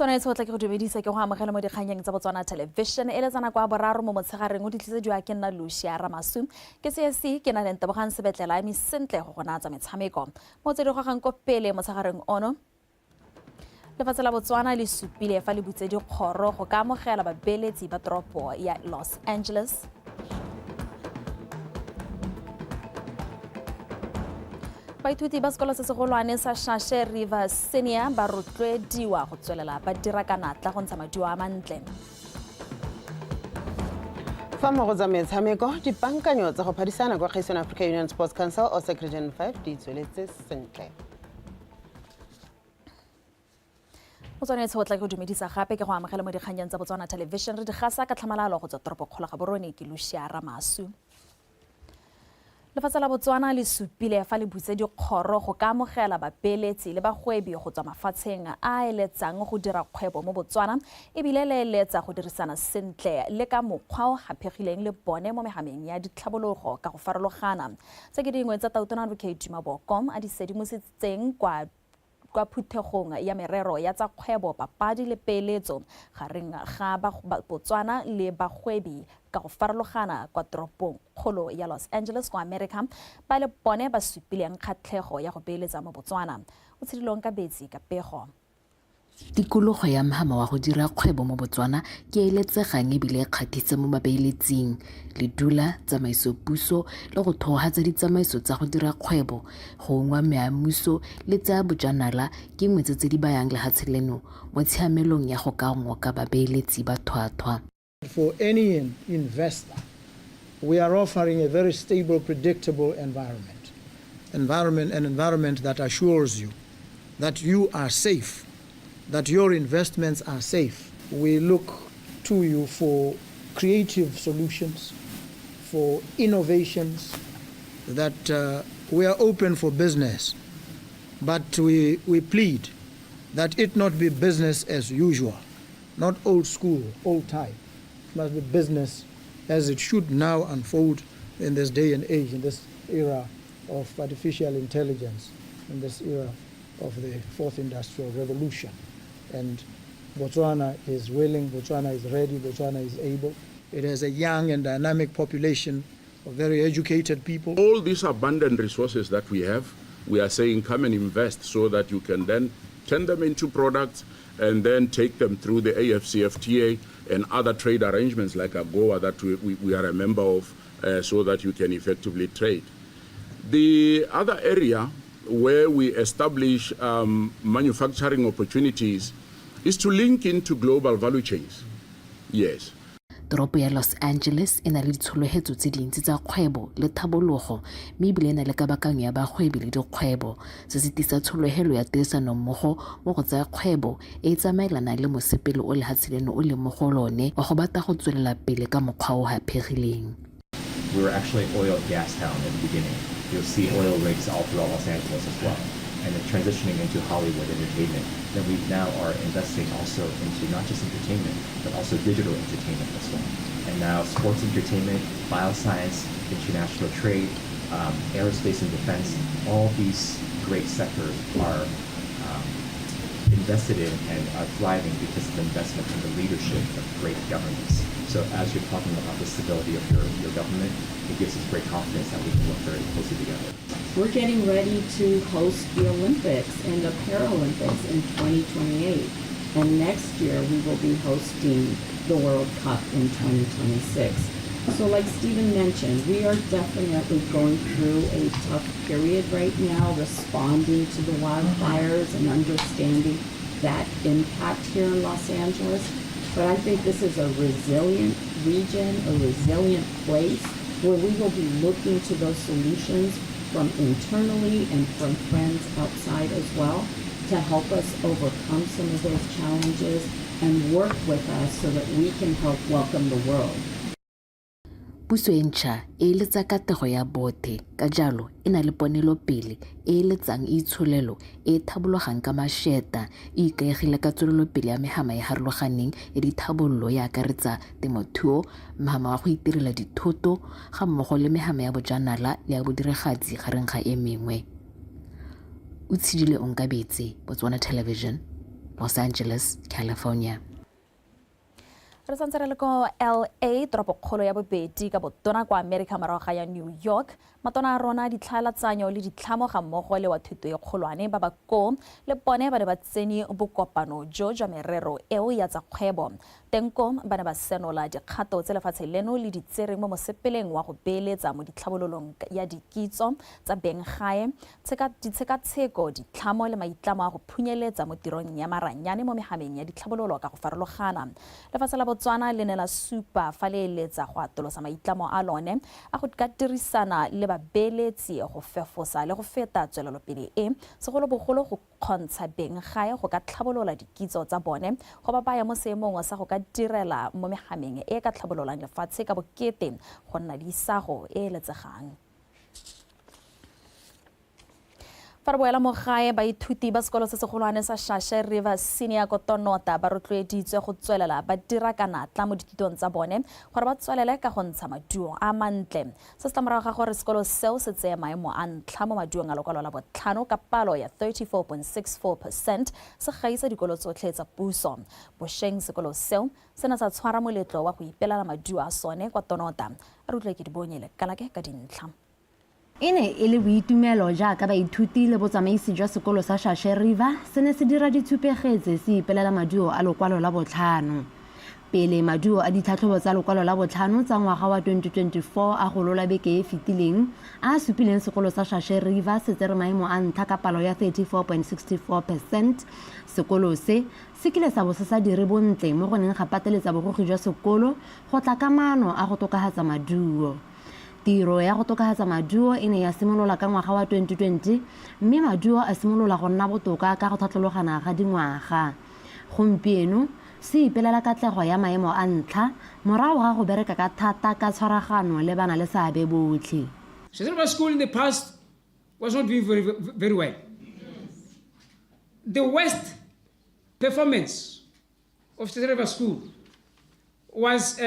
Botswana e tshotla ke go dumedisa ke go amogela mo dikganyeng tsa Botswana Television e le tsana kwa boraro mo motshegareng o ditlhisediwa ke nna Lucia Ramasu ke CSC ke na le Ntebogang Sebetlela emi sentle go gona tsa metshameko mo tse di gogang ko pele motshegareng ono lefatshe la Botswana le supile fa le butse dikgoro go ka amogela babeeletsi ba toropo ya Los Angeles. Baithuti ba sekolo se segolwane sa Shashe River Senior ba rotloediwa go tswelela ba dira ka natla go ntsha maduo a mantle. Fa mo go tsa metshameko dipankanyo tsa go phadisana kwa kgaisano Africa Union Sports Council o Region 5 di tsweletse sentle. Botswana e tshotla ke go dumedisa gape ke go amogela mo dikganyeng tsa Botswana Television re di gasa ka tlhamalalo go tswa toropo kgolo ga borone ke Lucia Ramasu. Lefatshe la Botswana le supile fa le butse dikgoro go ka amogela babeeletsi le bagwebi go tswa mafatsheng a eletsang go dira kgwebo mo Botswana ebile le eletsa go dirisana sentle le ka mokgwa o gapegileng le bone mo megameng ya ditlhabologo ka go farologana tse ke dingwe tsa Tautona Advocate Maboko a di sedimosetseng kwa phuthegong ya merero ya tsa kgwebo papadi le peeletso gareng ga Botswana le bagwebi ka go farologana kwa toropong kgolo ya Los Angeles kwa America ba le bone ba supileng kgatlhego ya go beeletsa mo Botswana o tshedilong ka betsi ka pego. Tikologo ya mahama wa go dira kgwebo mo Botswana ke eletsegang ebile kgatitse mo babeeletsing le dula tsamaiso puso le go thogatsa ditsamaiso tsa go dira kgwebo go ngwa meamuso le tsa bojanala ke ngwe tse di bayang le hatseleno mo tshiamelong ya go ka ngoka babeeletsi ba thwathwa. For any investor, we are offering a very stable, predictable environment. An environment that assures you that you are safe, that your investments are safe. We look to you for creative solutions, for innovations, that we are open for business, but we plead that it not be business as usual, not old school, old type. It must be business as it should now unfold in this day and age, in this era of artificial intelligence, in this era of the fourth industrial revolution. And Botswana is willing, Botswana is ready, Botswana is able. It has a young and dynamic population of very educated people. All these abundant resources that we have, we are saying come and invest so that you can then turn them into products and then take them through the AFCFTA and other trade arrangements like AGOA that we are a member of so that you can effectively trade. The other area where we establish manufacturing opportunities is to link into global value chains. Yes. Toropo ya Los Angeles e na le ditshologelo tse dintsi tsa kgwebo le thabologo mme ebile e na le kabakanyo ya bagwebi le dikgwebo se se tisa tshologelo ya tirisano mmogo mo go tsaya kgwebo e tsamaelana le mosepele o le hatseleno o le mo go lone wa go batla go tswelela pele ka mokgwa o gapegileng. We were actually oil and gas town in the beginning. You'll see oil rigs all throughout Los Angeles as well. And then transitioning into Hollywood entertainment. Then we now are investing also into not just entertainment, but also digital entertainment as well. And now sports entertainment, bioscience, international trade, aerospace and defense, all these great sectors are invested in and are thriving because of investment in the leadership of great governments. So as you're talking about the stability of your government, it gives us great confidence that we can work very closely together. We're getting ready to host the Olympics and the Paralympics in 2028. And next year we will be hosting the World Cup in 2026. So like Stephen mentioned, we are definitely going through a tough period right now, responding to the wildfires and understanding that impact here in Los Angeles. But I think this is a resilient region, a resilient place where we will be looking to those solutions from internally and from friends outside as well to help us overcome some of those challenges and work with us so that we can help welcome the world. Puso e ntšha e eletsa katego ya bothe ka jalo e na le ponelo pele e eletsang itsholelo e thabologang ka mašeta e ikaegile ka tswelelopele ya megama e harologaneng ya dithabololo ya akaretsa temothuo megama wa go itirela dithoto ga mmogo le megama ya bojanala le ya bodiregatsi gareng ga e mengwe. O tshidile Onkabetse, Botswana Television. Los Angeles, California. Re santse re le ko LA toropokgolo ya bobedi ka botona kwa America maraga ya New York matona a rona ditlhaelatsanyo le ditlhamo ga mmogo le wa thuto e kgolwane ba ba ko le bone ba ne ba tsene bokopano jo jwa merero eo ya tsa kgwebo tenko ba ne ba senola dikgato tse lefatshe leno le ditsereng mo mosepeleng wa go beeletsa mo ditlhabololong ya dikitso tsa benggae ditshekatsheko ditlhamo le maitlamo a go phunyeletsa mo tirong ya maranyane mo megameng ya ditlhabololo ka go farologana lefatshe la Botswana le ne la supa fa le eletsa go atolosa maitlamo a lone a go ka dirisana le babeeletsi go fefosa le go feta tswelelopele e segolobogolo go kgontsha benggae go ka tlhabolola dikitso tsa bone go ba baya mo seemong sa go ka direla mo megameng e ka tlhabololang lefatshe ka bokete go nna le isago e letsegang. Fa re boela mo gae baithuti ba sekolo se segolwane sa Shashe River Senior Kotonota ba rotloeditswe go tswelela ba dira ka natla mo dithutong tsa bone gore ba tswelele ka go ntsha maduo a mantle se se morago ga gore sekolo seo se tseye maemo a ntlha mo maduong a lokwalo la botlhano ka palo ya 34.64% se gaisa dikolo tsotlhe tsa puso bosheng sekolo seo se na sa tshwara moletlo wa go ipelela maduo a sone kwa Tonota a rutlwe ke dibonyele kalake ka dintlha. Ene e le boitumelo jaaka baithuti le botsamaisi jwa sekolo sa Shashe River se ne se dira ditshupegetse se ipelela maduo a lokwalo la botlhano. Pele maduo a ditlhatlhobo tsa lokwalo la botlhano tsa ngwaga wa 2024 a go lola beke e fetileng a supileng sekolo sa Shashe River se tsere maemo a ntlha ka palo ya 34.64%. Sekolo se kile sa bo se sa dire bontle mo go neng ga pateletsa bogogi jwa sekolo go tla ka maano a go tokagatsa maduo. Tiro ya go tokagatsa maduo e ne ya simolola ka ngwaga wa 2020 mme maduo a simolola go nna botoka ka go tlhatlhologana ga dingwaga. Gompieno se ipelela katlego ya maemo a ntlha morago ga go bereka ka thata ka tshwaragano le bana le seabe botlhe. River School in the past was not doing very well. The worst performance of River School was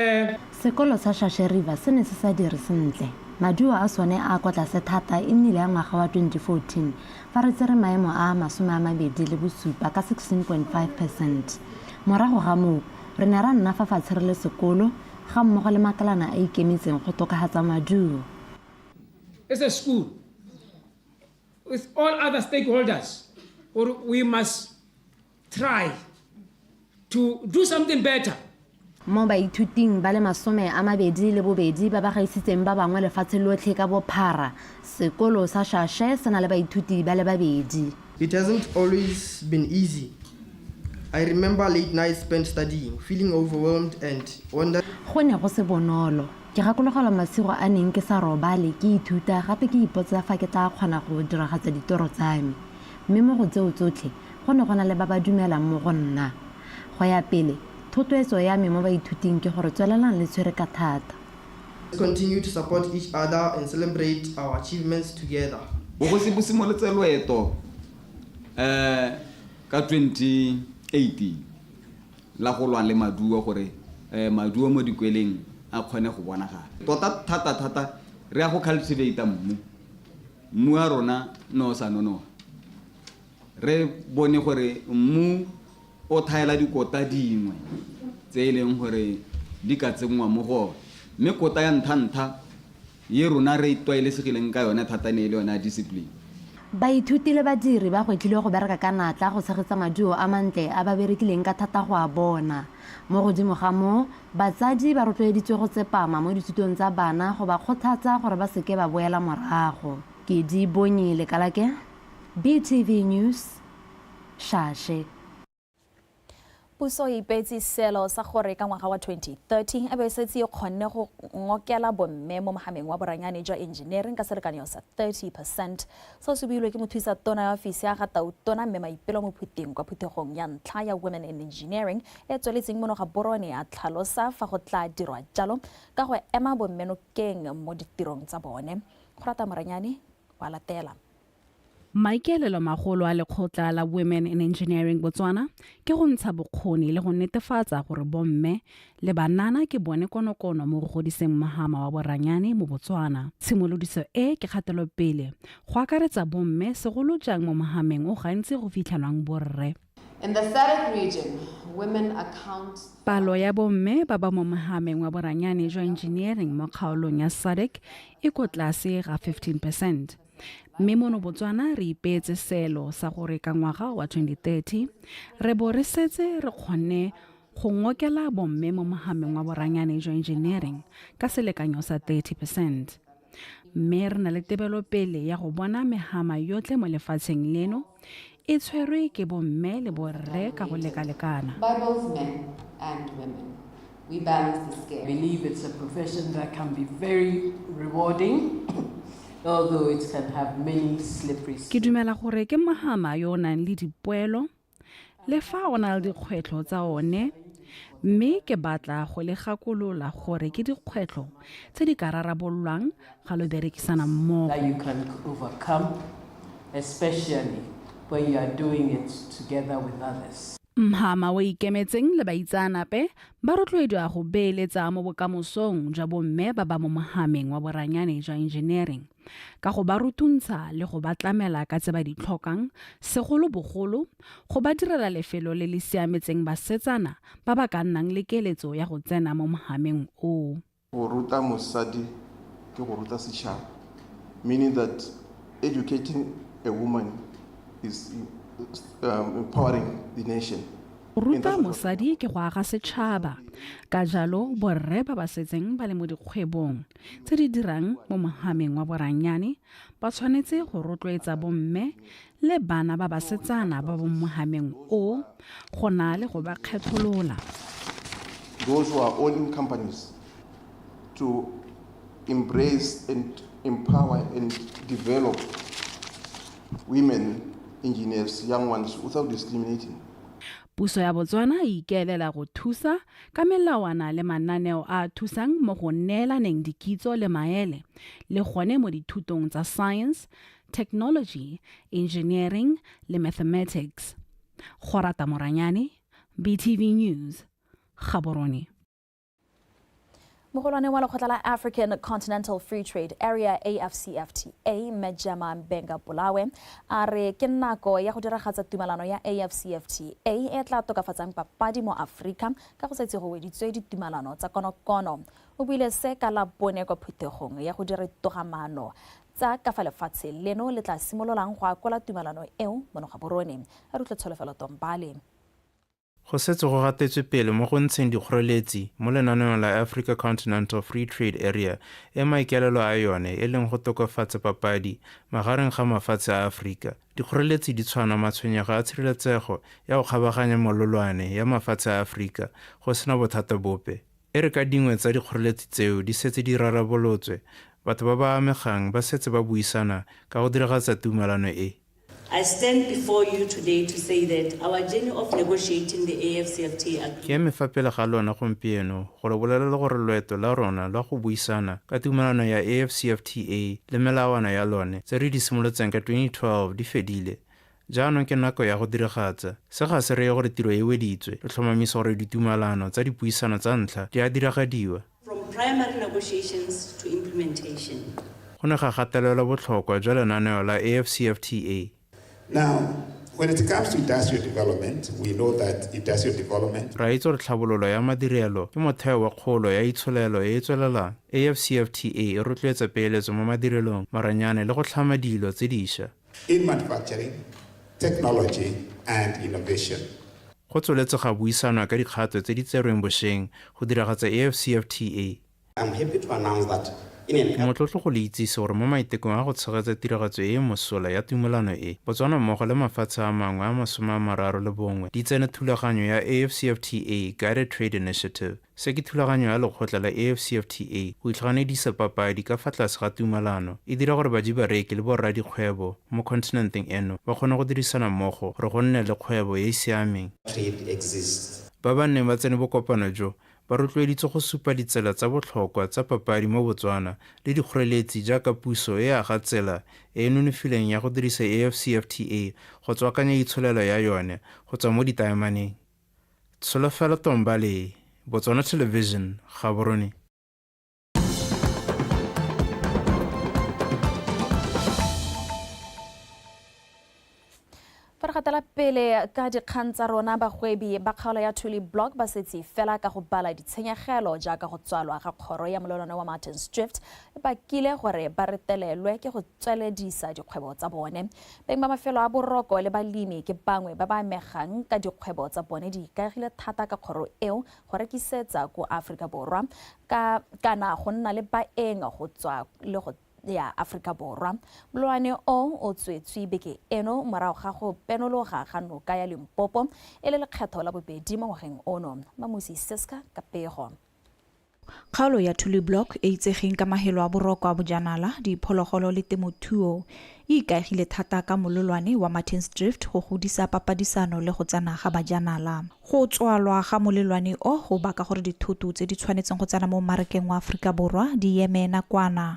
sekolo sa Shashe River se ne se sa dire sentle. Maduo a sone a kwa tlase thata e nnile ya ngwaga wa 2014 fa re tsere maemo a 27 ka 16.5%. Morago ga moo re ne ra nna fa fatshe re le sekolo ga mmogo le makalana a ikemetseng go tokagatsa maduo. As a school with all other stakeholders we must try to do something better. Mo baithuting ba le 22 ba ba gaisitseng ba bangwe lefatshe lotlhe ka bophara sekolo sa Shashe se na le baithuti ba le babedi. It hasn't always been easy. I remember late nights spent studying, feeling overwhelmed and wondering. Go ne go se bonolo. Ke gakologelwa masigo a neng ke sa robale ke ithuta gape ke ipotsa fa ke tla kgona go diragatsa ditoro tsa me. Mme mo go tseo tsotlhe go ne go na le ba ba dumelang mo go nna. Go ya pele thotloetso ya me mo baithuting ke gore tswelelang le tshwere ka thata. Let's continue to support each other and celebrate our achievements together. Go se busimoletse loeto ka 2018 la go lwa le maduo gore maduo mo dikweleng a kgone go bonagala. Tota thata re a go cultivate mmu a rona no sa no re bone gore mmu o thaela dikota dingwe tse leng gore di ka tsengwa mo go mme kota ya nthantha ye rona re tlwaelesegileng ka yona thata ne le yona discipline. Baithuti le badiri ba gwetlile go bereka ka natla go tshegetsa maduo a mantle a ba berekileng ka thata go a bona. Mo godimo ga moo batsadi ba rotloeditswe go tsepama mo dithutong tsa bana go ba kgothatsa gore ba seke ba boela morago. Ke di bonyele kalake BTV News Shashe. Puso e ipeetse selo sa gore ka ngwaga wa 2030 a be setse e kgonne go ngokela bomme mo mogameng wa boranyane jwa engineering ka selekanyo sa 30%. So se builwe ke mothusa tona ya ofisi ya ga Tautona mme Maipelo mo Phuteng kwa phuthegong ya ntlha ya Women in Engineering e tsweletseng mono ga borone a tlhalosa fa go tla dirwa jalo ka go ema bomme nokeng mo ditirong tsa bone. Go rata moranyane wa latela. Maikaelelo magolo a lekgotla la Women in Engineering Botswana ke go ntsha bokgoni le go netefatsa gore bomme le banana ke bone konokono mo go godiseng mogama wa boranyane mo Botswana. Tshimolodiso e ke kgatelopele go akaretsa bomme segolo jang mo mogameng o gantsi go fitlhelwang borre. In the SADC region, women account palo ya bomme ba ba mo mohameng wa boranyane jwa engineering mo kgaolong ya SADC e ko tlase ga 15%. Mme mono Botswana re ipeetse selo sa gore ka ngwaga wa 2030 re bo re setse re kgonne go ngokela bomme mo mohameng wa boranyane jwa engineering ka selekanyo sa 30%. Mme re na le tebelopele ya go bona mehama yotlhe mo lefatsheng leno e tshwerwe ke bomme le borre ka go lekalekana. by both men and women. We balance the scale. I believe it's a profession that can be very rewarding, although it can have many slippery Ke dumela gore ke mahama yo nang le dipoelo le fa o na le dikgwetlho tsa one, mme ke batla go le gakolola gore ke dikgwetlho tse di ka rarabololwang ga lo berekisana mmogo. that you can overcome, especially when you are doing it together with others. Mhama wa ikemetseng le baitsanape ba rotloediwa go beeletsa mo bokamosong jwa bomme ba ba mo mohameng wa boranyane jwa engineering ka go ba rutuntsha le go ba tlamela ka tse ba di tlhokang segolo bogolo go ba direla lefelo le le siametseng basetsana ba ba ka nnang le keletso ya go tsena mo mohameng o. Go ruta mosadi ke go ruta setšhaba, meaning that educating a woman is empowering the nation. Ruta mosadi ke go aga setšhaba, ka jalo borre ba ba setseng ba le mo dikgwebong tse di dirang mo mohameng wa boranyane ba tshwanetse go rotloetsa bomme le bana ba ba setsana ba mo mohameng o go na le go ba kgetholola. Those who are owning companies to embrace and empower and develop women engineers, young ones, without discriminating. Puso ya Botswana e ikelela go thusa ka melawana le mananeo a thusang mo go neelaneng dikitso le maele le gone mo dithutong tsa science, technology, engineering le mathematics. Gorata Moranyane, BTV News, Gaborone. Mogolwane wa lekgotla la African Continental Free Trade Area AfCFTA Mejama Mbenga Bulawe a re ke nako ya go diragatsa tumelano ya AfCFTA e tla tokafatsang papadi mo Afrika ka go setse go weditswe ditumelano tsa konokono. O buile se ka la bone kwa phuthegong ya go dira togamano tsa ka fa lefatshe leno le tla simololang go akola tumelano eo mo Gaborone. A rutle tsholofelo Tombale. Go setse go gatetswe pele mo go ntsheng dikgoreletsi mo lenaneong la Africa Continental Free Trade Area e maikaelelo a yone e leng go tokafatsa papadi magareng ga mafatshe a Afrika. Dikgoreletsi di tshwana matshwenyego a tshireletsego ya go kgabaganya mololwane ya mafatshe a Afrika go sena bothata bope. E re ka dingwe tsa dikgoreletsi tseo di setse di rarabolotswe, batho ba ba amegang ba setse ba buisana ka go diragatsa tumelano e. I stand before you today to say that our journey of negotiating the AfCFTA agreement. Ke eme fa pele ga lona gompieno go le bolelela gore loeto la rona la go buisana ka tumelano ya AfCFTA le melawana ya lone tse re di simolotseng ka 2012 di fedile. Jaanong ke nako ya go diragatsa. Se ga se reye gore tiro e weditswe, re tlhomamisa gore ditumelano tsa dipuisano tsa ntlha di a diragadiwa. From primary negotiations to implementation. Go ne ga gatelelwa botlhokwa jwa lenaneo la AfCFTA. Now, when it comes to industrial development, we know that industrial development. Ra itse gore tlhabololo ya madirelo ke motheo wa kgolo ya itsholelo e e tswelelang. AfCFTA e rotloetsa peeletso mo madirelong, maranyane le go tlhama dilo tse dišwa. In manufacturing, technology, and innovation. Go tsweletse ga buisana ka dikgato tse di tserweng bošweng go diragatsa AfCFTA. I'm happy to announce that motlotlo go le itsise gore mo maitekong a go tshegetsa tiragatso e mosola ya tumelano e, Botswana mmogo le mafatshe a mangwe a 31 di tsene thulaganyo ya AfCFTA Guided Trade Initiative. Se ke thulaganyo ya lekgotla la AfCFTA go itlhaganedisa papadi ka fa tlase ga tumelano. E dira gore badireki le borradikgwebo mo kontinenteng eno ba kgone go dirisana mmogo gore go nne le kgwebo e e siameng. Ba ba neng ba tsene bokopano jo ba rotloeditse go supa ditsela tsa botlhokwa tsa papadi mo Botswana le dikgoreletsi jaaka puso e aga tsela e e nonofileng ya go dirisa AfCFTA go tswakanya itsholelo ya yone go tswa mo ditaemaneng. Tsholofelo Tombale, Botswana Television, Gaborone. gatela pele ka dikgang tsa rona bagwebi ba kgaolo ya Thuli Block ba setse fela ka go bala ditshenyegelo jaaka go tswalwa ga kgoro ya molelwane wa Martins Drift ba kile gore ba retelelwe ke go tsweledisa dikgwebo tsa bone. Beng ba mafelo a boroko le balemi ke bangwe ba ba amegang ka dikgwebo tsa bone di ikaegile thata ka kgoro eo go rekisetsa ko Afrika Borwa kana go nna le baeng go tswa le go ya Afrika Borwa. Molelwane o tswetswe beke eno morago ga go penologa ga noka ya Limpopo e le lekgetho la bobedi mo ngwageng ono. Mamusi Siska ka pego. Kgaolo ya Thuli Block e itsegeng ka mahelo a boroko a bojanala, diphologolo le temothuo e ikaegile thata ka molelwane wa Martins Drift go godisa papadisano le go tsena ga bajanala. Go tswalwa ga molelwane o go baka gore dithoto tse di tshwanetseng go tsena mo marekeng wa Afrika Borwa di eme nakwana.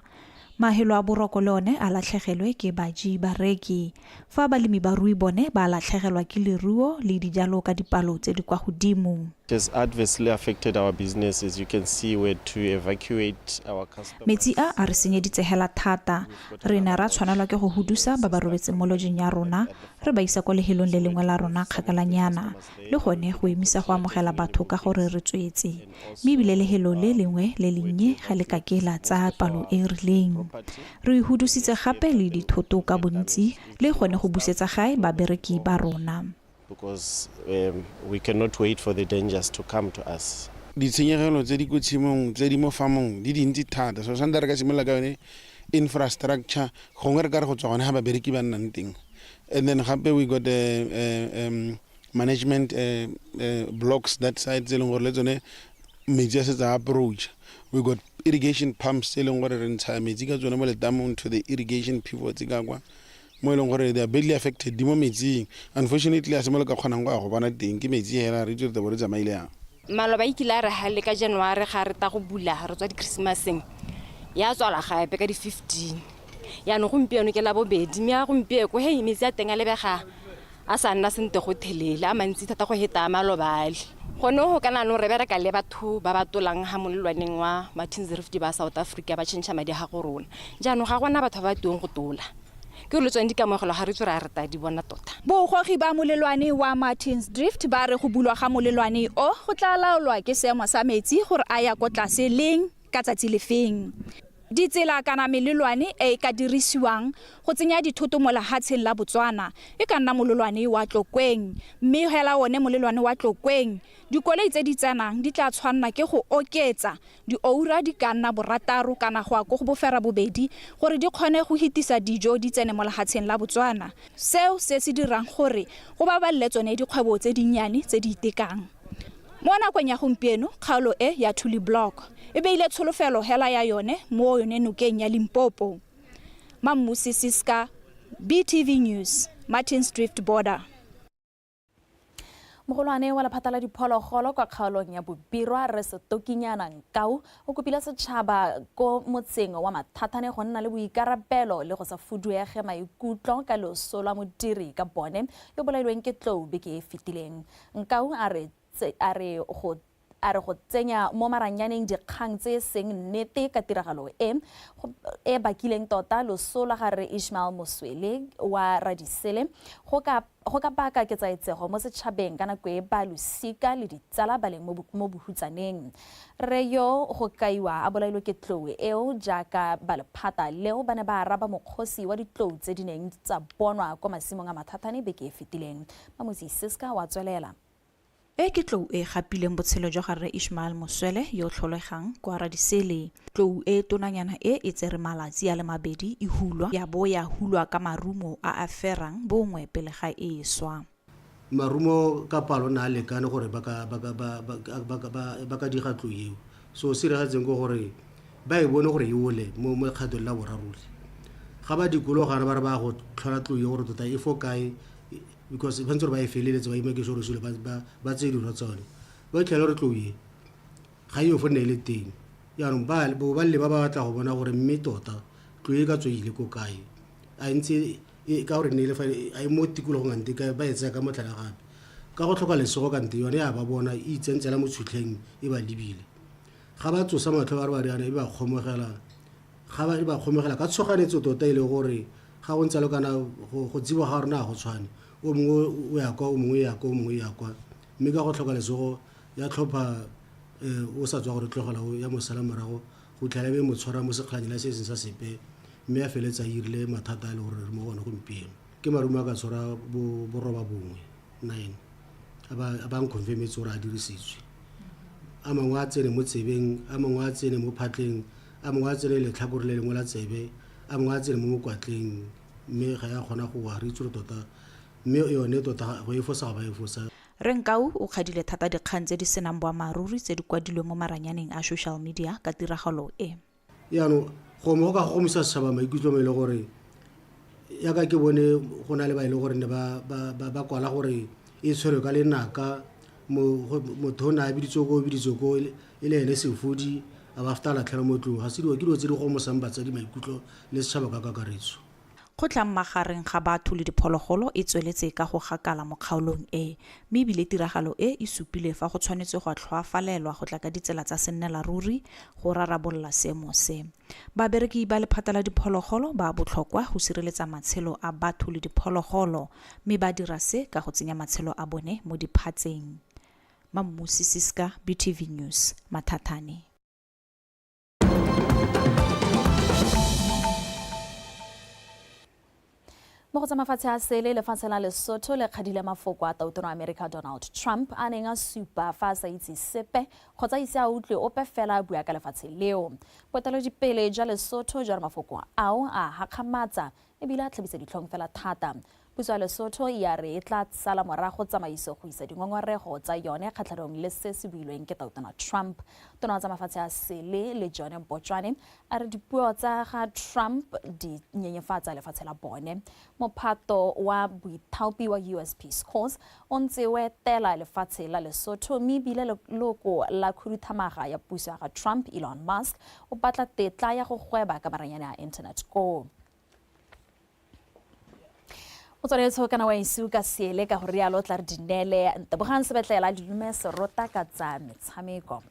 Mahelo a boroko le one a latlhegelwe ke baji bareki fa balemi ba rui bone ba latlhegelwa ke leruo le dijalo ka dipalo tse di kwa godimo. It has adversely affected our business. As you can see, we had to evacuate our customers. Metsi a re senyeditse hela thata. Re ne ra tshwanelwa ke go hudusa ba ba robetseng mo lojeng ya rona, re ba isa kwa lehelong le lengwe la rona kgakalanyana, le gone go emisa go amogela batho ka gore re tswetse. Mme ebile lehelo le lengwe le lennye ga le ka ke la tsa palo e rileng. Re hudusitse gape le dithoto ka bontsi le gone go busetsa gae babereki ba rona. Because we cannot wait for the dangers to come to us. Ditshenyegelo tse di ko tshimong tse di mo famong di dintsi thata so santse re ka simolola ka yone infrastructure gongwe re ka re go tswa gone ga babereki ba nnang teng. And then gape we got management blocks that side tse leng gore le tsone metsi a setsa approach. We got irrigation pumps tse leng gore re ntsha metsi ka tsone mo letamong to the irrigation pivots ka kwa mo eleng gore they are badly affected di mo metsing. Unfortunately a se mo le ka kgonang go bona teng ke metsi hela re tswe tebore tsamaile yang. Maloba ikila re hale ka January ga re ta go bula re tswa di Christmaseng ya tswala gape ka di 15 ya no gompieno ke la bobedi mme ya gompie ko he metsi a teng a lebega a sa nna sente go thelela a mantsi thata go heta malobale gone go kana no re bereka le batho ba ba tolang ha molelwaneng wa Martins Drift ba South Africa ba tšhentšha madi ga go rona jaanong ga gona batho ba tuong go tola ke lo tswang dikamogelo ga re tswe ra reta di bona tota. Bogogi ba molelwane wa Martins Drift ba re go bulwa ga molelwane o go tla laolwa ke seemo sa metsi gore a ya ko tlase leng ka tsatsi le feng. Ditsela kana melelwane e ka dirisiwang go tsenya dithoto mo lehatsheng la Botswana e ka nna molelwane wa Tlokweng mme hela one molelwane wa Tlokweng dikoloi tse di tsanang di tla tshwanna ke go oketsa dioura di ka nna borataro kana go go bofera bobedi gore di kgone go hitisa dijo di tsene mo lehatsheng la Botswana seo se se dirang gore go baballe tsone dikgwebo tse dinnyane tse di itekang. Mo nakong ya gompieno kgaolo e ya Thuli Block e beile tsholofelo hela ya yone mo yone nokeng ya Limpopo. Mamusi Siska, BTV News, Martins Drift border. Mogolwane wa lephata la diphologolo kwa kgaolong ya Bobirwa re se tokinyana Nkau o kopile setšhaba ko motseng wa Mathathane go nna le boikarabelo le go sa fuduege maikutlo ka loso la modiri ka bone yo bolailweng ke tlou beke e fetileng. Nkau a re go tsenya mo maranyaneng dikgang tse seng nnete ka tiragalo e bakileng tota loso la gare Ishmael Moswele wa Radisele go ka baka ke tsaetsego mo setšhabeng ka nako e ba losika le ditsala ba leng mo bohutsaneng. Re yo go kaiwa a bolailwe ke tlou eo jaaka ba lephata leo ba ne ba araba mokgosi wa ditlou tse di neng tsa bonwa kwa masimong a Mathathane beke e fetileng. Mamusi Siska wa tswelela. E ke tlou e gapileng botshelo jwa gare Ishmael Moswele yo tlholegang kwa Radisele. Tlou e tonanyana e tsere malatsi a le mabedi e hulwa ya bo ya hulwa ka marumo a aferang bongwe pele ga e swa. Marumo ka palo na lekane gore ba ka diga tlou eo so se re gatseng go gore ba e bone gore e ole mo kgatong la borarole ga ba dikologana ba re ba go tlhola tlou eo gore tota e fo kae because ba ntse ba e feleletse ba imake sore sole ba tse di rotsone ba tlhela re tloye ga yo fo ne le teng yaanong ba le ba batla go bona gore mme tota tloye ka tsweile ko kae a ntse ka gore ne le fa a mo tikologo ngante ka ba etsa ka motlhala gape ka go tlhoka lesego kante yone ya ba bona e itsentsela mo tshutlheng e ba libile ga ba tsosa matlho ba re ba riana e ba khomogela ka tshoganetso tota ile gore ga go ntse le kana go tsiwa ga rena go tshwane o mongwe o ya kwa o mongwe ya kwa o mongwe ya kwa mme ka go tlhoka lesego ya tlhopha o sa tswa gore tlogela ya mosala morago go tlhela be mo tshwara mo sekganyeng la se seng sa sepe mme a feletsa a irile mathata a le gore re mo gona gompieno ke marumo a ka tshwara boroba bongwe 9 a ba nconfirmetse gore a dirisitswe a mangwe a tsene mo tsebeng a mangwe a tsene mo phatleng a mangwe a tsene letlhakore le lengwe la tsebe a mangwe a tsene mo mokwatleng mme ga ya kgona go wa re itse tota mme yone tota go e fosa ga ba e fosa Renkau o kgadile thata dikgang tse di senang boammaaruri tse di kwadilweng mo maranyaneng a social media ka tiragalo e. Yaanong go mo ka gomisa setšhaba maikutlo mo e le gore ya ka ke bone go na le ba ile gore ne ba kwala gore e tshwere ka lenaka motho o ne a biditsoko e le ene sefodi a ba feta latlhela mo tlong ga se dilo ke dilo tse di gomosang batsadi maikutlo le setšhaba ka kakaretso. Kgotlang magareng ga batho le diphologolo e tsweletse ka go gakala mo kgaolong e mme ebile tiragalo e supile fa go tshwanetse go tlhoafalelwa go tla ka ditsela tsa sennela ruri go rarabolola seemo se. Babereki ba lephata la diphologolo ba botlhokwa go sireletsa matshelo a batho le diphologolo mme ba dira se ka go tsenya matshelo a bone mo diphatseng. Mammusi Siska, BTV News, Mathatane. Mo go tsa mafatshe a sele lefatshe la Lesotho le kgadile mafoko a tautano a America Donald Trump a neng a supa fa a sa itse sepe kgotsa ise a utlwe ope fela a bua ka lefatshe leo. Boeteledipele jwa Lesotho jwa mafoko ao a gakgamatsa ebile a tlhabisa ditlhong fela thata. Puso ya Lesotho ya re e tla sala morago tsamaiso go isa dingongorego tsa yone kgatlhanong le se se builweng ke tautana Trump. Tona tsa mafatshe a sele le John Botswana a re dipuo tsa ga Trump di nyenyefatsa lefatshe la bone. Mophato wa boithaopi wa US Peace Corps o ntse o etela lefatshe la Lesotho mme ebile leloko la khuduthamaga ya puso ya ga Trump Elon Musk o batla tetla ya go gweba ka maranyane a internet go. O tshwanetse kana wa isu ka seele ka go rialo tla re dinele ntebogang sebetlela dilume serota ka tsa metshameko.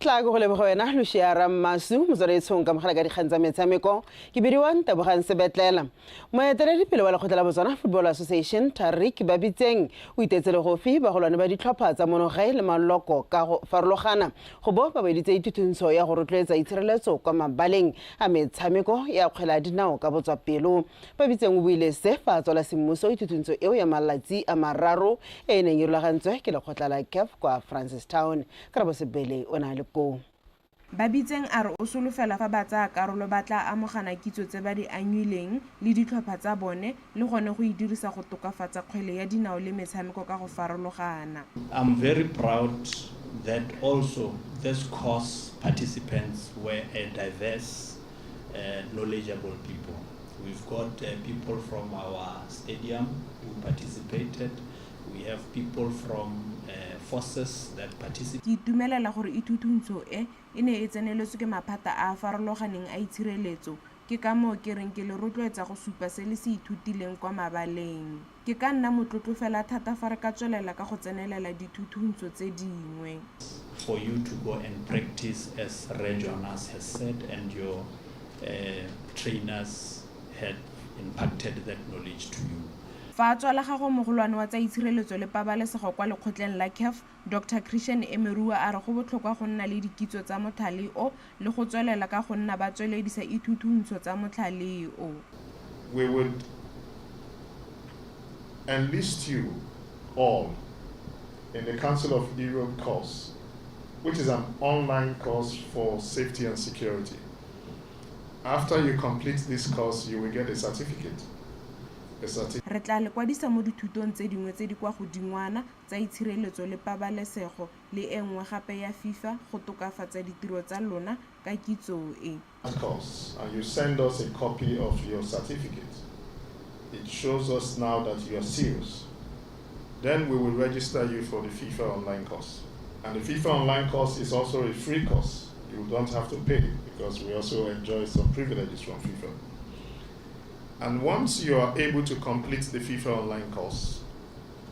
tla go le go wena Luciara Masu motsweditsong ka mogala ka dikgang tsa metshameko ke bediwa ntebogang sebetlela moeteledipele wa lekgotla la Botswana Football Association Tarik Babitseng o itetsele go fi bagolwane ba ditlhopha tsa monogae le maloko ka go farologana go bo ba beditse itutuntsho ya go rotloetsa itshireletso kwa mabaleng a metshameko ya kgwela dinao ka botswapelo. Babitseng o buile se fa tswala semmuso itutuntsho eo ya malatsi a mararo e neng e rulagantswe ke lekgotla la CAF kwa Francistown ka bo sebele o na le go. Babitseng a re o solofela fa ba tsaya karolo ba tla amogana kitso tse ba di anyileng le ditlhopha tsa bone le gone go e dirisa go tokafatsa kgwele ya dinao le metshameko ka go farologana. I'm very proud that also this course participants were a diverse, knowledgeable people. We've got people from our stadium who participated. We have people from forces that participate. Ke itumelela gore itutuntsho e ne e tseneletswe ke maphata a farologaneng a itshireletso ke ka mo ke reng ke le rotloetsa go supa se le se ithutileng kwa mabaleng. Ke ka nna motlotlo fela thata fa re ka tswelela ka go tsenelela ditutuntsho tse dingwe. For you to go and practice as Regionas has said and your trainers had impacted that knowledge to you. Fa tswala ga go mogolwane wa tsa itshireletso le pabalesego kwa lekgotleng la CAF Dr. Christian Emerua a re go botlhokwa go nna le dikitso tsa motlhale o le go tswelela ka go nna ba tsweledisa itutuntsho tsa motlhale o. We would enlist you all in the Council of Europe course, which is an online course for safety and security. After you complete this course, you will get a certificate. Re tla le kwadisa mo dithutong tse dingwe tse di kwa godingwana tsa itshireletso le pabalesego le engwe gape ya FIFA go tokafatsa ditiro tsa lona ka kitso e. And you send us a copy of your certificate. It shows us now that you are serious. Then we will register you for the FIFA online course. And the FIFA online course is also a free course. You don't have to pay because we also enjoy some privileges from FIFA. And once you are able to complete the FIFA online course,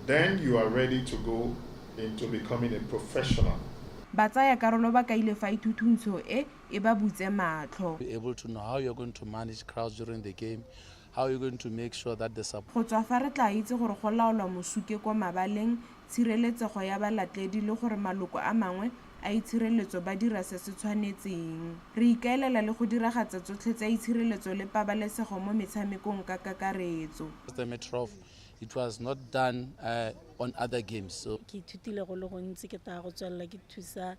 then you are ready to go into becoming a professional. Batsaya karolo ba kaile fa ithuthuntso e ba butse matlho. Be able to know how you're going to manage crowds during the game, how you're going to make sure that the support. Go tswa fa re tla itse gore go laolwa mosuke kwa mabaleng, tshireletsego ya balatledi le gore maloko a mangwe a itshireletso ba dira se se tshwanetseng. Re ikaelela le go diragatsa tsotlhe tsa itshireletso le pabalesego mo metshamekong ka kakaretso. The metro, it was not done on other games. So ke ithutile go le gontsi ke ta go tswella ke thusa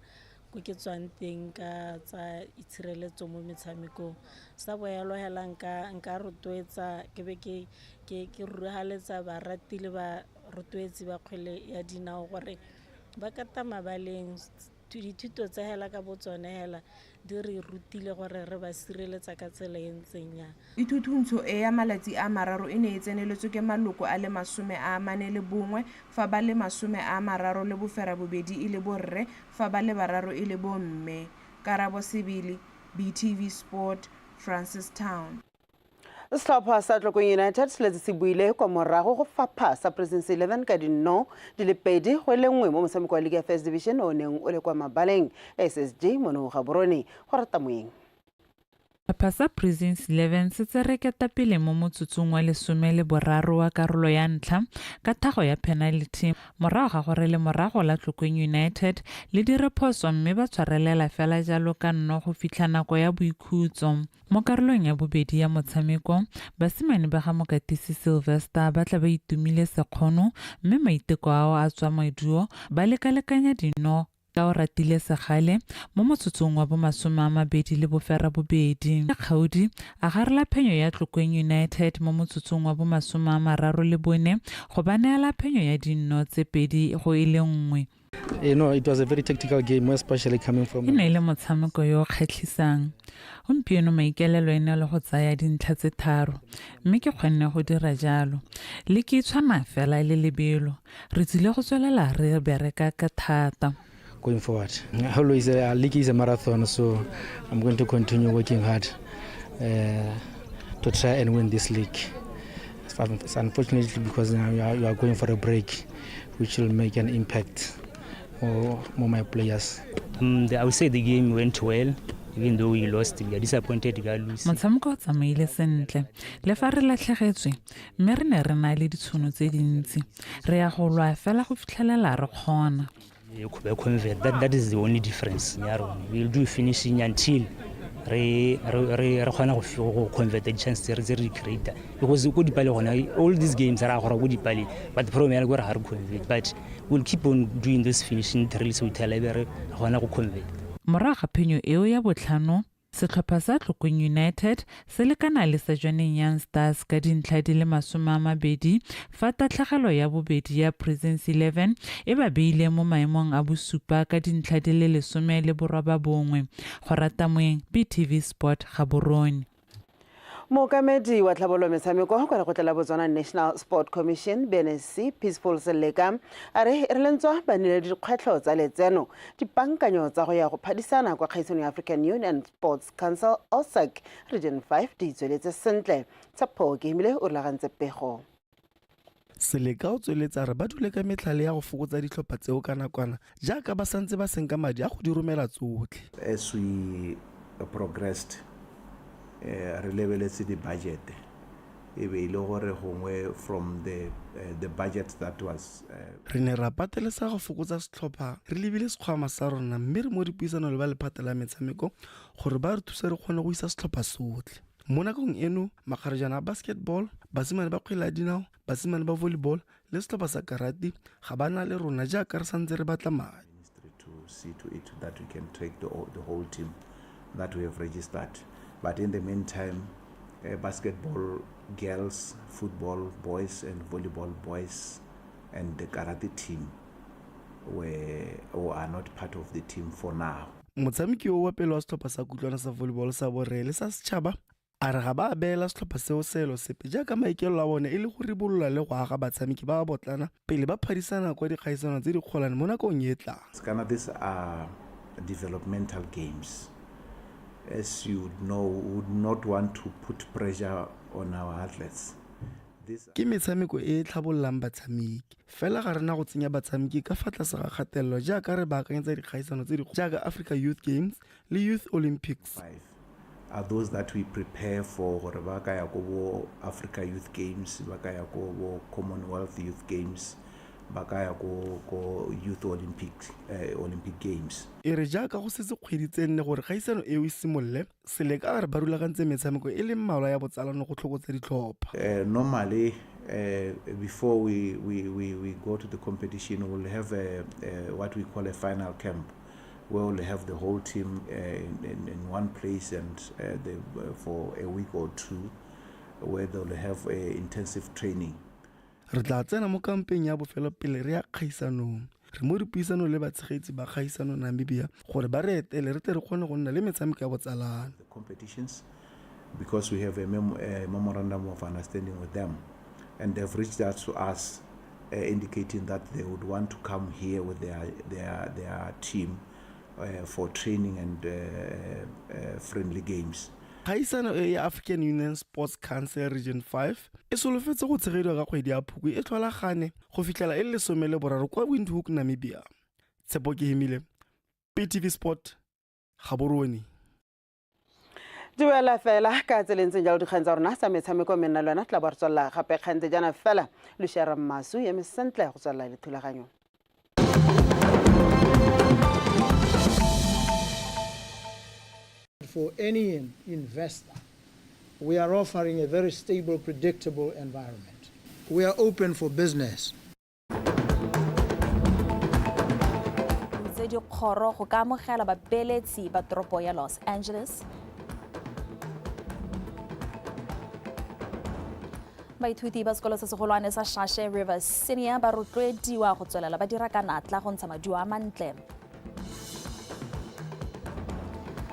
go ke tswang teng ka tsa itshireletso mo metshamekong. Sa boelo hela nka rotloetsa ke be ke ruhaletsa ba ratile ba rotloetsi ba kgwele ya dinao gore ba kata mabaleng dithuto tsa hela ka botsone hela di re rutile gore re ba sireletsa ka tsela e ntseng ya. Ithuthuntso e ya malatsi a mararo e ne e tseneletswe ke maloko a le 41 fa ba le 30 le bofera bobedi e le borre fa ba le bararo e le bomme. Karabo Sibili, BTV Sport, Francistown. Setlhopha sa Tlokong United se letse se buile kwa morago go fapha sa Presidency 11 ka dinno di le 2-1 mo motshameko wa League ya First Division o neng o le kwa mabaleng SSG mono ga borone go rata moeng. Setlhopha sa Presidency 11 se tsereketa pele mo motsotsong wa 13 wa karolo ya ntlha ka thago ya penalty morago ga gore le morago la Tlokong United le dire phoso mme ba tshwarelela fela jalo ka nno go fitlha nako ya boikhutso. Mo karolong ya bobedi ya motshameko basimane ba ga Mokatisi Sylvester ba tla ba itumile sekgono mme maiteko ao a tswa moduo ba lekalekanya dino ka o ratile segale mo motsotsong wa bo 20 le bofera bobedi. Kgaudi a garela phenyo ya Tlokong United mo motsotsong wa bo 34 go ba neela phenyo ya dinno tse 2-1. You know, it was a very tactical game, especially coming from. E ne le motshameko yo kgatlhisang. Gompieno maikelelo ene le go tsaya dintlha tse 3 mme ke kgonne go dira jalo. Le ke tshwana fela le lebelo. Re tsile go tswelela re bereka ka thata. Going forward, always a league is a marathon, so I'm going to continue working hard to try and win this league. It's unfortunately because now you are going for a break, which will make an impact on my players. I would say the game went well. Even though we lost, we are disappointed to lose. Motshameko o tsamaile sentle le fa re latlhegetswe mme re ne re na le ditshono tse dintsi re ya go lwa fela go fitlhelela re kgona. That is the only difference. We'll do finishing until re go convert the chance to create because all these games are good, but the problem is we convert. But we'll keep on doing this finishing drills with Talibere go convert. Morago ga phenyo eo ya botlhano setlhopha sa Tlokong United se lekana le Sejwaneng Young Stars ka dintlha di le 20 fa tatlhegelo ya bobedi ya Presidency 11 e ba beile mo maemong a bosupa ka dintlha di le 19. Go rata moeng BTV Sport Gaborone. Mookamedi wa tlhabololo metshameko kwa Lekgotla la Botswana National Sport Commission BNSC Peaceful Seleka a re lentswa ba nile dikgwetlho tsa letseno dipankanyo tsa go ya go phadisana kwa kgaisong ya African Union Sports Council OSAC Region 5 di tsweletse sentle Tshepo ke himile o rulagantse pego. Seleka o tsweletsa re ba dule ka metlhale ya go fokotsa ditlhopha tseo ka nakwana jaaka ba santse ba senka madi a go di romela tsotlhe. As we progressed re lebeletse the budget e be ile gore gongwe from the budget that was re ne ra patelesa go fokotsa setlhopha re lebile sekgwama sa rona mme re mo dipuisano le ba lephata la metshameko gore ba re thuse re kgone go isa setlhopha sotlhe. Mo nakong eno magarejana a basketball basimane ba kgwele ya dinao basimane ba volleyball le setlhopha sa karate ga ba na le rona jaaka re santse re batla madi to see to it that we can take the whole team that we have registered. But in the meantime, basketball girls, football boys, and volleyball boys, and the karate team are not part of the team for now. Motshameki o wa pele wa setlhopha sa kutlwana sa volleyball sa borele sa setšhaba a re ga ba beela setlhopha seo selo sepe jaaka maikelo a bone e le go ribolola le go aga batshameki ba ba botlana pele ba phadisana kwa dikgaisano tse di kgolane mo nakong e tlang. These are developmental games. as you know, would not want to put pressure on our athletes. Ke metshameko e tlhabollang batshameki fela ga rena go tsenya batshameki ka fa tlase ga kgatelelo jaaka re baakanyetsa dikgaisano tse dikgolo jaaka Africa Youth Games le Youth Olympics. Are those that we prepare for gore ba ka ya go Africa Youth Games, ba ka ya go Commonwealth Youth Games, ba ka ya go Youth Olympic Games. E re jaaka go setse kgwedi tse nne gore kgaisano eo e simolle seleka re ba rulagantse metshameko e le mmalwa ya botsalano go tlhokotsa ditlhopha. Normally before we go to the competition, we'll have what we call a final camp, where we'll have the whole team in one place and for a week or two, where they'll have intensive training. Re tla tsena mo kampeng ya bofelo pele re ya kgaisanong re mo dipuisano le batshegetsi ba kgaisano Namibia gore ba re etele re tle re kgone go nna le metshameko ya botsalano. The competitions, because we have a memorandum of understanding with them, and they've reached out to us indicating that they would want to come here with their team for training and friendly games. Kgaisano e ya African Union Sports Council Region 5 e solofetse go tshegediwa ka kgwedi ya Phukwi e tlholagane go fitlhela e le 13 kwa Windhoek, Namibia. Tshepo ke hemile Btv Sport Gaborone. Duela fela ka tseleng jalo dikgang tsa rona sa metshameko menna lwana tla ba re tswalla gape kgantse jana fela le share masu ya mesentle go tswalla le thulaganyo. For any investor, we are offering a very stable, predictable environment. We are open for business. Di khoro go ka mogela ba beletsi ba toropo ya Los Angeles. Baithuti ba sekolo se segolwane sa Shashe River Senior ba rotloediwa go tswelela ba dira ka natla go ntsha maduo a mantle.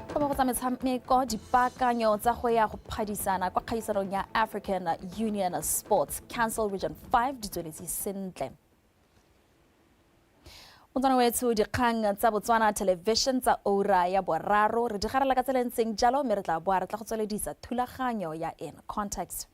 Go ba go tsa metshameko dipaakanyo tsa go ya go phadisana kwa kgaisanong ya African Union Sports Council Region 5 di tsweletse sentle. Motsana wethu dikgang tsa Botswana Television tsa ora ya boraro re di garela ka tselentseng jalo mme re tla boa re tla go tsweledisa thulaganyo ya In Context.